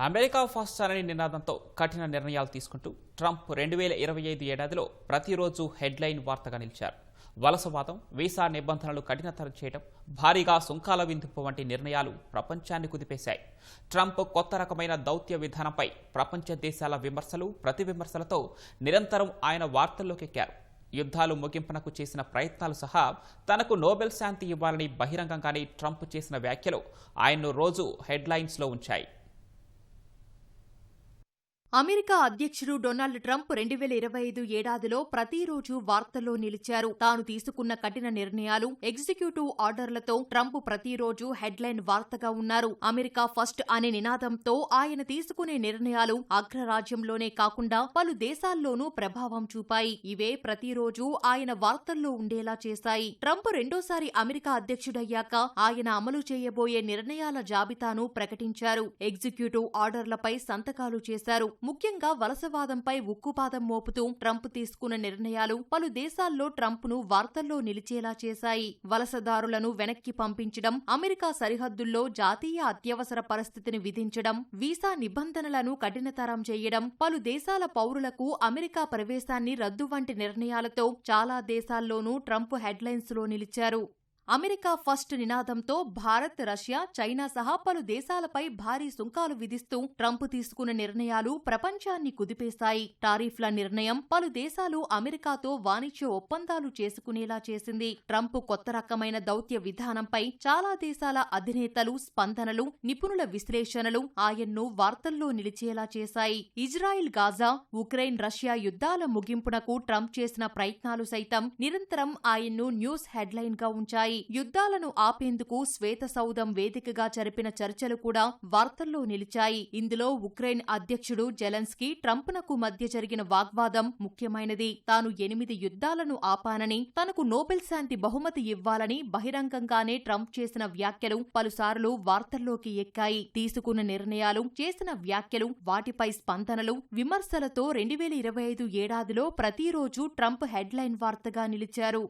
America first అనే నినాదంతో కఠిన నిర్ణయాలు తీసుకుంటూ ట్రంప్ 2025 ఏడాదిలో ప్రతిరోజు హెడ్లైన్ వార్తగా నిలిచారు. వలసవాదం, వీసా నిబంధనలు కఠినతరం చేయడం, భారీగా సుంకాల విధింపు వంటి నిర్ణయాలు ప్రపంచాన్ని కుదిపేశాయి. ట్రంప్ కొత్త రకమైన దౌత్య విధానంపై ప్రపంచ దేశాల విమర్శలు, ప్రతివిమర్శలతో నిరంతరం ఆయన వార్తల్లోకి ఎక్కారు. యుద్ధాలు ముగింపునకు చేసిన ప్రయత్నాలు సహా తనకు నోబెల్ శాంతి ఇవ్వాలని బహిరంగంగానే ట్రంప్ చేసిన వ్యాఖ్యలు ఆయన్ను రోజు హెడ్లైన్స్లో ఉంచాయి. అమెరికా అధ్యక్షుడు డొనాల్డ్ ట్రంప్ 2025 ఏడాదిలో ప్రతిరోజు వార్తల్లో నిలిచారు. తాను తీసుకున్న కఠిన నిర్ణయాలు, ఎగ్జిక్యూటివ్ ఆర్డర్లతో ట్రంప్ ప్రతిరోజు హెడ్లైన్ వార్తగా ఉన్నారు. అమెరికా ఫస్ట్ అనే నినాదంతో ఆయన తీసుకునే నిర్ణయాలు అగ్రరాజ్యంలోనే కాకుండా పలు దేశాల్లోనూ ప్రభావం చూపాయి. ఇవే ప్రతిరోజు ఆయన వార్తల్లో ఉండేలా చేశాయి. ట్రంప్ రెండోసారి అమెరికా అధ్యక్షుడయ్యాక ఆయన అమలు చేయబోయే నిర్ణయాల జాబితాను ప్రకటించారు. ఎగ్జిక్యూటివ్ ఆర్డర్లపై సంతకాలు చేశారు. ముఖ్యంగా వలసవాదంపై ఉక్కుపాదం మోపుతూ ట్రంప్ తీసుకున్న నిర్ణయాలు పలు దేశాల్లో ట్రంప్ను వార్తల్లో నిలిచేలా చేశాయి. వలసదారులను వెనక్కి పంపించడం, అమెరికా సరిహద్దుల్లో జాతీయ అత్యవసర పరిస్థితిని విధించడం, వీసా నిబంధనలను కఠినతరం చేయడం, పలు దేశాల పౌరులకు అమెరికా ప్రవేశాన్ని రద్దు వంటి నిర్ణయాలతో చాలా దేశాల్లోనూ ట్రంప్ హెడ్లైన్స్లో నిలిచారు. అమెరికా ఫస్ట్ నినాదంతో భారత్, రష్యా, చైనా సహా పలు దేశాలపై భారీ సుంకాలు విధిస్తూ ట్రంప్ తీసుకున్న నిర్ణయాలు ప్రపంచాన్ని కుదిపేశాయి. టారిఫ్ల నిర్ణయం పలు దేశాలు అమెరికాతో వాణిజ్య ఒప్పందాలు చేసుకునేలా చేసింది. ట్రంప్ కొత్త రకమైన దౌత్య విధానంపై చాలా దేశాల అధినేతలు స్పందనలు, నిపుణుల విశ్లేషణలు ఆయన్ను వార్తల్లో నిలిచేలా చేశాయి. ఇజ్రాయిల్, గాజా, ఉక్రెయిన్, రష్యా యుద్ధాల ముగింపునకు ట్రంప్ చేసిన ప్రయత్నాలు సైతం నిరంతరం ఆయన్ను న్యూస్ హెడ్లైన్ గా ఉంచాయి. యుద్ధాలను ఆపేందుకు శ్వేతసౌధం వేదికగా జరిపిన చర్చలు కూడా వార్తల్లో నిలిచాయి. ఇందులో ఉక్రెయిన్ అధ్యక్షుడు జెలెన్స్కీ, ట్రంప్నకు మధ్య జరిగిన వాగ్వాదం ముఖ్యమైనది. తాను 8 యుద్ధాలను ఆపానని, తనకు నోబెల్ శాంతి బహుమతి ఇవ్వాలని బహిరంగంగానే ట్రంప్ చేసిన వ్యాఖ్యలు పలుసార్లు వార్తల్లోకి ఎక్కాయి. తీసుకున్న నిర్ణయాలు, చేసిన వ్యాఖ్యలు, వాటిపై స్పందనలు, విమర్శలతో 2025 ఏడాదిలో ప్రతిరోజు ట్రంప్ హెడ్లైన్ వార్తగా నిలిచారు.